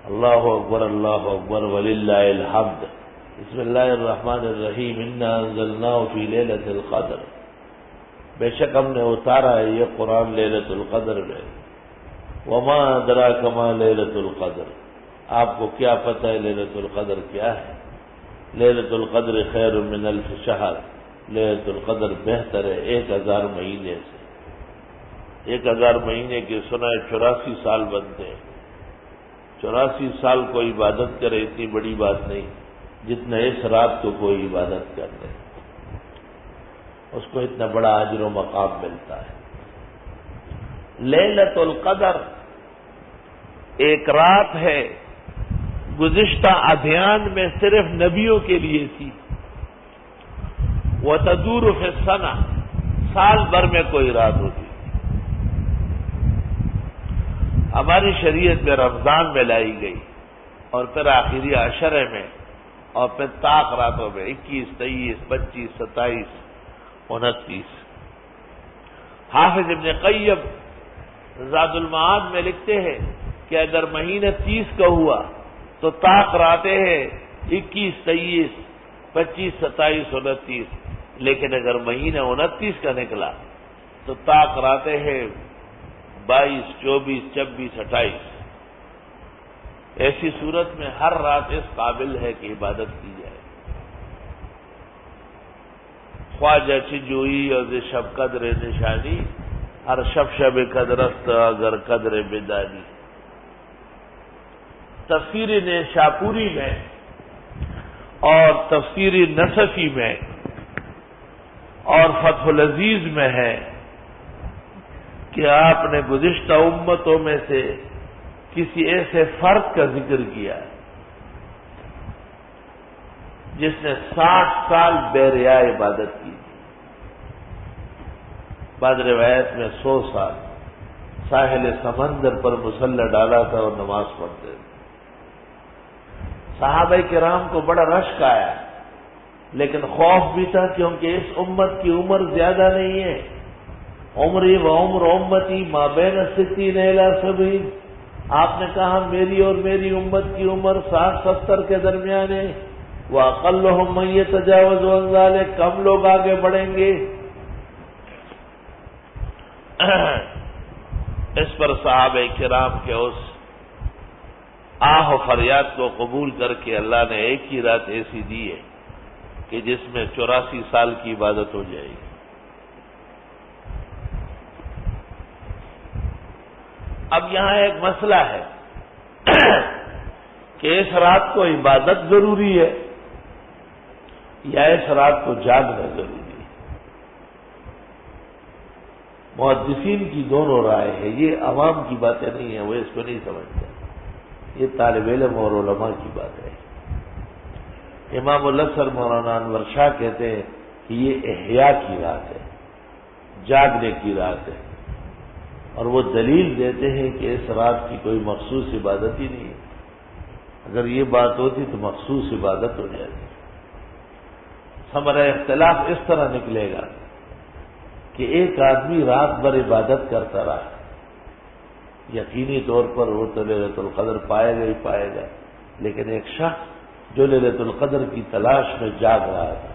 اللہ اکبر وللہ الحمد۔ بسم اللہ الرحمن الرحیم، انا انزلناہ فی لیلۃ القدر، بے شک ہم نے اتارا ہے یہ قرآن لیلۃ القدر میں۔ وما ادراک ما لیلۃ القدر، آپ کو کیا پتہ ہے لیلۃ القدر کیا ہے؟ لیلۃ القدر خیر من الف شہر، لیلۃ القدر بہتر ہے 1000 مہینے سے۔ 1000 مہینے کے سنائے 84 سال بنتے ہیں۔ 84 سال کو عبادت کرے اتنی بڑی بات نہیں جتنا اس رات کو کوئی عبادت کر لے، اس کو اتنا بڑا اجر و مقام ملتا ہے۔ لیلۃ القدر ایک رات ہے، گزشتہ ادھیان میں صرف نبیوں کے لیے تھی۔ وتدور فی السنہ، سال بھر میں کوئی رات ہوتی۔ ہماری شریعت میں رمضان میں لائی گئی، اور پھر آخری عشرے میں، اور پھر طاق راتوں میں 21، 23، 25، 27، 29۔ حافظ ابن قیم زاد المعاد میں لکھتے ہیں کہ اگر مہینہ 30 کا ہوا تو طاق راتیں ہیں 21، 23، 25، 27، 29، لیکن اگر مہینہ 29 کا نکلا تو طاق راتیں ہیں 22، 24، 26، 28۔ ایسی صورت میں ہر رات اس قابل ہے کہ عبادت کی جائے۔ خواجہ چجوئی اور شب قدر نشانی، ہر شب قدرست اگر قدر بدانی۔ تفسیر نیشاپوری میں اور تفسیر نصفی میں اور فتح العزیز میں ہے کہ آپ نے گزشتہ امتوں میں سے کسی ایسے فرد کا ذکر کیا جس نے 60 سال بے ریا عبادت کی، بعض روایت میں 100 سال ساحل سمندر پر مسلح ڈالا تھا اور نماز پڑھتے تھے۔ صحابہ کرام کو بڑا رشک آیا، لیکن خوف بھی تھا کیونکہ اس امت کی عمر زیادہ نہیں ہے۔ عمری و عمر امتی ما بین 60 الی 70، آپ نے کہا میری اور میری امت کی عمر 60-70 کے درمیان ہے۔ وَأَقَلُّهُم مَّن يَتَجَاوَزُ عَن ذَلِكَ، کم لوگ آگے بڑھیں گے۔ اس پر صحابہ کرام کے اس آہ و فریاد کو قبول کر کے اللہ نے ایک ہی رات ایسی دی ہے کہ جس میں 84 سال کی عبادت ہو جائے گی۔ اب یہاں ایک مسئلہ ہے کہ اس رات کو عبادت ضروری ہے یا اس رات کو جاگنا ضروری ہے۔ محدثین کی دونوں رائے ہے، یہ عوام کی باتیں نہیں ہیں، وہ اس کو نہیں سمجھتے، یہ طالب علم اور علماء کی بات ہے۔ امام الازہر مولانا انور شاہ کہتے ہیں کہ یہ احیاء کی رات ہے، جاگنے کی رات ہے، اور وہ دلیل دیتے ہیں کہ اس رات کی کوئی مخصوص عبادت ہی نہیں ہے۔ اگر یہ بات ہوتی تو مخصوص عبادت ہو جاتی۔ ہمارا اختلاف اس طرح نکلے گا کہ ایک آدمی رات بھر عبادت کرتا رہا، یقینی طور پر وہ تو لیلۃ القدر پائے گا ہی پائے گا، لیکن ایک شخص جو لیلۃ القدر کی تلاش میں جاگ رہا تھا،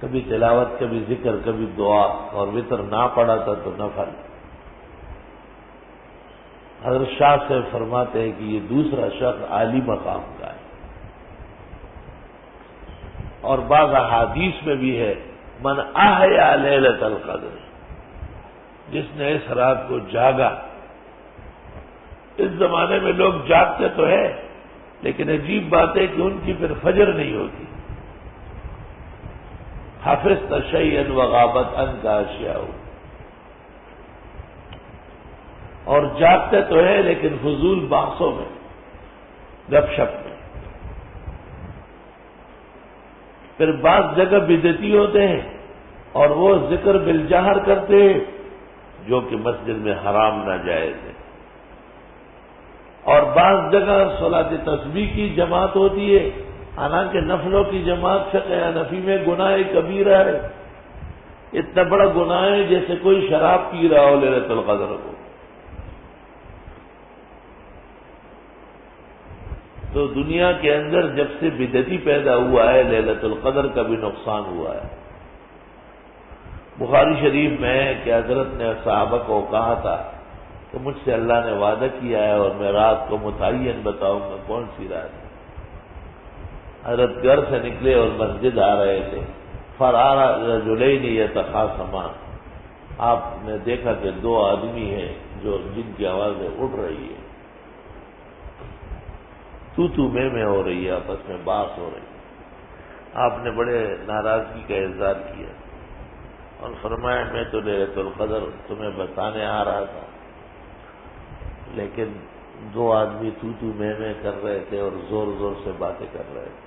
کبھی تلاوت، کبھی ذکر، کبھی دعا، اور وتر نہ پڑا تھا تو نفل۔ حضرت شاہ سے فرماتے ہیں کہ یہ دوسرا شخص عالی مقام کا ہے، اور بعض احادیث میں بھی ہے من احیا لیلۃ القدر، جس نے اس رات کو جاگا۔ اس زمانے میں لوگ جاگتے تو ہے، لیکن عجیب بات ہے کہ ان کی پھر فجر نہیں ہوتی۔ حفظت شیئا وغابت عنک اشیاء، اور جاگتے تو ہے لیکن فضول بحثوں میں، گپ شپ میں۔ پھر بعض جگہ بدعتی ہوتے ہیں اور وہ ذکر بالجہر کرتے ہیں جو کہ مسجد میں حرام ناجائز ہے، اور بعض جگہ صلاۃ تسبیح کی جماعت ہوتی ہے، حالانکہ نفلوں کی جماعت فقہ حنفی میں گناہ کبیرہ ہے، اتنا بڑا گناہ ہے جیسے کوئی شراب پی رہا ہو لیلۃ القدر کو۔ تو دنیا کے اندر جب سے بدعتی پیدا ہوا ہے لیلۃ القدر کا بھی نقصان ہوا ہے۔ بخاری شریف میں ہے کہ حضرت نے صحابہ کو کہا تھا کہ مجھ سے اللہ نے وعدہ کیا ہے اور میں رات کو متعین بتاؤں گا کون سی رات ہے۔ حضرت گھر سے نکلے اور مسجد آ رہے تھے، فرار رجلین یتخاصمان، آپ نے دیکھا کہ دو آدمی ہیں جن کی آوازیں اٹھ رہی ہے، تو میں ہو رہی ہے، آپس میں بات ہو رہی ہے۔ آپ نے بڑے ناراضگی کا اظہار کیا اور فرمایا میں تو لیلۃ القدر تمہیں بتانے آ رہا تھا، لیکن دو آدمی تو میں کر رہے تھے اور زور زور سے باتیں کر رہے تھے،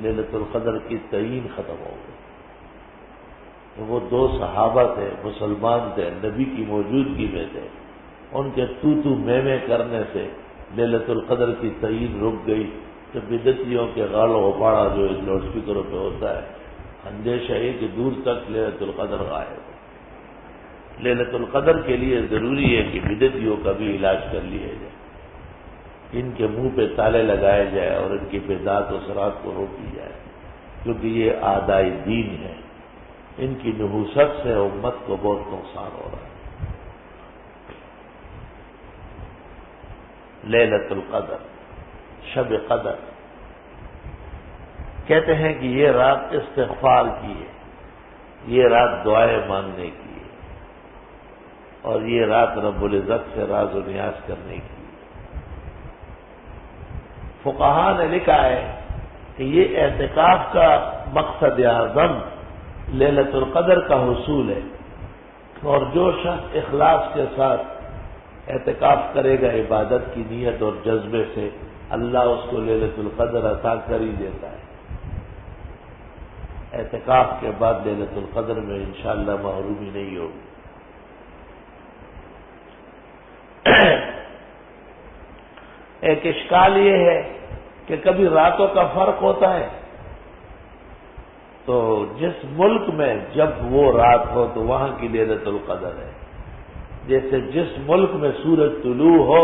لیلۃ القدر کی تعین ختم ہو گئی۔ وہ دو صحابہ تھے، مسلمان تھے، نبی کی موجودگی میں تھے، ان کے تو میں کرنے سے لیلۃ القدر کی تعین رک گئی۔ کہ بدعتیوں کے غال و غبارہ جو لاؤڈ اسپیکروں پہ ہوتا ہے، اندیشہ ہے کہ دور تک لیلۃ القدر غائب ہے۔ لیلۃ القدر کے لیے ضروری ہے کہ بدعتیوں کا بھی علاج کر لیا جائے، ان کے منہ پہ تالے لگائے جائے اور ان کی بدعت و اثرات کو روکی جائے، کیونکہ یہ اعداء دین ہے، ان کی نحوست سے امت کو بہت نقصان ہو رہا ہے۔ لیلۃ القدر، شب قدر، کہتے ہیں کہ یہ رات استغفار کی ہے، یہ رات دعائیں مانگنے کی ہے، اور یہ رات رب العزت سے راز و نیاز کرنے کی ہے۔ فقہاء نے لکھا ہے کہ یہ اعتکاف کا مقصد اعظم لیلۃ القدر کا حصول ہے، اور جو شخص اخلاص کے ساتھ اعتکاف کرے گا عبادت کی نیت اور جذبے سے، اللہ اس کو لیلۃ القدر عطا کر ہی دیتا ہے۔ اعتکاف کے بعد لیلۃ القدر میں انشاءاللہ محرومی نہیں ہوگی۔ ایک اشکال یہ ہے کہ کبھی راتوں کا فرق ہوتا ہے، تو جس ملک میں جب وہ رات ہو تو وہاں کی لیلۃ القدر ہے، جیسے جس ملک میں سورج طلوع ہو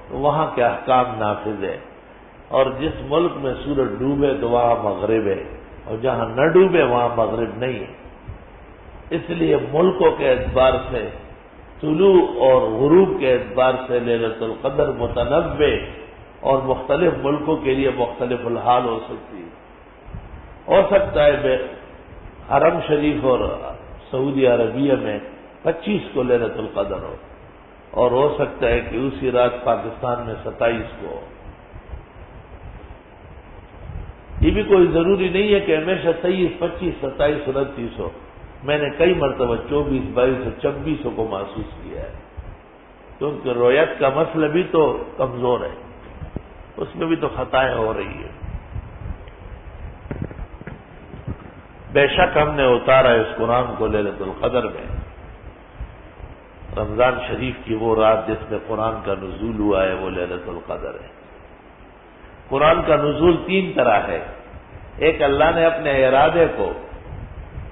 تو وہاں کے احکام نافذ ہے، اور جس ملک میں سورج ڈوبے تو وہاں مغرب ہے، اور جہاں نہ ڈوبے وہاں مغرب نہیں ہے۔ اس لیے ملکوں کے اعتبار سے، طلوع اور غروب کے اعتبار سے لیلۃ القدر متنوع اور مختلف ملکوں کے لیے مختلف الحال ہو سکتی ہے۔ ہو سکتا ہے حرم شریف اور سعودی عربیہ میں 25 کو لیلۃ القدر ہو، اور ہو سکتا ہے کہ اسی رات پاکستان میں 27 کو ہو۔ یہ بھی کوئی ضروری نہیں ہے کہ ہمیشہ 23، 25، 27، 29 ہو۔ میں نے کئی مرتبہ 24، 22 اور 26 کو محسوس کیا ہے، کیونکہ رویت کا مسئلہ بھی تو کمزور ہے، اس میں بھی تو خطائیں ہو رہی ہیں۔ بے شک ہم نے اتارا اس قرآن کو لیلۃ القدر میں، رمضان شریف کی وہ رات جس میں قرآن کا نزول ہوا ہے وہ لیلۃ القدر ہے۔ قرآن کا نزول 3 طرح ہے۔ ایک، اللہ نے اپنے ارادے کو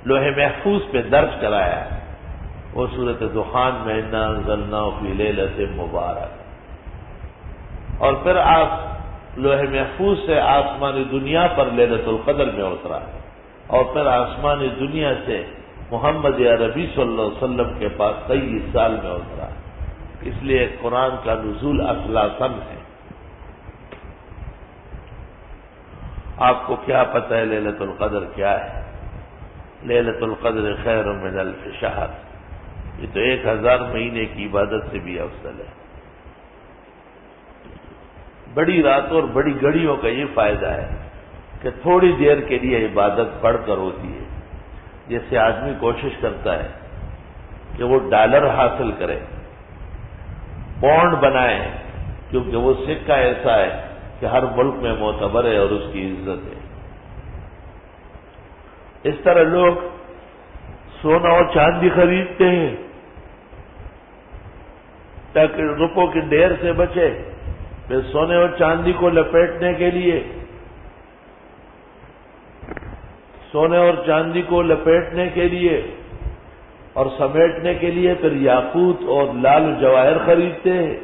لوح محفوظ پہ درج کرایا ہے، وہ سورۃ دخان میں انا انزلناہ فی لیلۃ مبارک، اور پھر لوح محفوظ سے آسمانی دنیا پر لیلۃ القدر میں اترا، اور پھر آسمانی دنیا سے محمد عربی صلی اللہ علیہ وسلم کے پاس 23 سال میں اترا۔ اس لیے قرآن کا نزول اصلاً ہے۔ آپ کو کیا پتہ ہے لیلۃ القدر کیا ہے؟ لیلۃ القدر خیر من الف شہر، یہ تو 1000 مہینے کی عبادت سے بھی افضل ہے۔ بڑی راتوں اور بڑی گھڑیوں کا یہ فائدہ ہے کہ تھوڑی دیر کے لیے عبادت بڑھ کر ہوتی ہے۔ جیسے آدمی کوشش کرتا ہے کہ وہ ڈالر حاصل کرے، پاؤنڈ بنائے، کیونکہ وہ سکہ ایسا ہے کہ ہر ملک میں معتبر ہے اور اس کی عزت ہے۔ اس طرح لوگ سونا اور چاندی خریدتے ہیں تاکہ روپوں کی ڈھیر سے بچے، پھر سونے اور چاندی کو لپیٹنے کے لیے اور سمیٹنے کے لیے پھر یاقوت اور لال جواہر خریدتے ہیں۔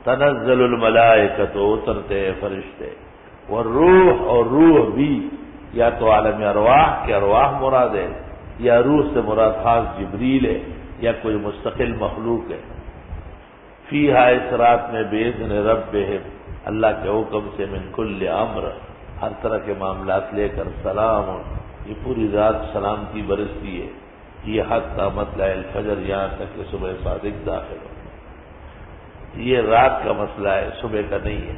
تنزل الملائکۃ، اترتے ہیں فرشتے، والروح، اور روح بھی، یا تو عالم ارواح کے ارواح مراد ہے، یا روح سے مراد خاص جبریل ہے، یا کوئی مستقل مخلوق ہے۔ فیہا، اس رات میں، باذن ربہم، اللہ کے حکم سے، من کل امر، ہر طرح کے معاملات لے کر، سلام، یہ پوری رات سلامتی برستی ہے، یہ حتی مطلع الفجر، یہاں تک کہ صبح صادق داخل ہو۔ یہ رات کا مسئلہ ہے، صبح کا نہیں ہے،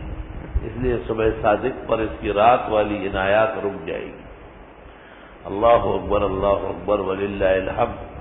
اس لیے صبح صادق پر اس کی رات والی عنایات رک جائے گی۔ اللہ اکبر، اللہ اکبر، وللہ الحمد۔